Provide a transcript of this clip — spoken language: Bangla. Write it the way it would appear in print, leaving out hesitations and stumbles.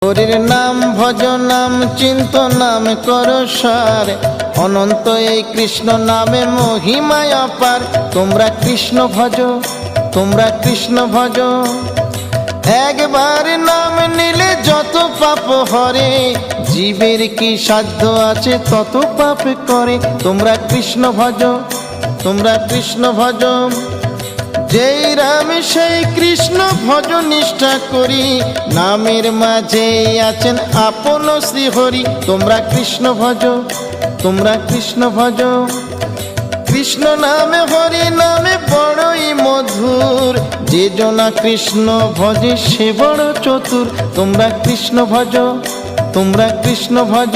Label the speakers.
Speaker 1: হরির নাম ভজ, নাম চিন্ত, নাম কর সার। অনন্ত এই কৃষ্ণ নামে মহিমায় অপার। তোমরা কৃষ্ণ ভজ, তোমরা কৃষ্ণ ভজ। একবার নাম নিলে যত পাপ হরে, জীবের কি সাধ্য আছে তত পাপ করে। তোমরা কৃষ্ণ ভজ, তোমরা কৃষ্ণ ভজ। যেই রাম সেই কৃষ্ণ ভজ নিষ্ঠা করি, নামের মাঝে আছেন আপন শ্রীহরি। তোমরা কৃষ্ণ ভজ, তোমরা কৃষ্ণ ভজ। কৃষ্ণ নামে হরি নামে বড়ই মধুর, যে জনা কৃষ্ণ ভজে সে বড় চতুর। তোমরা কৃষ্ণ ভজ, তোমরা কৃষ্ণ ভজ।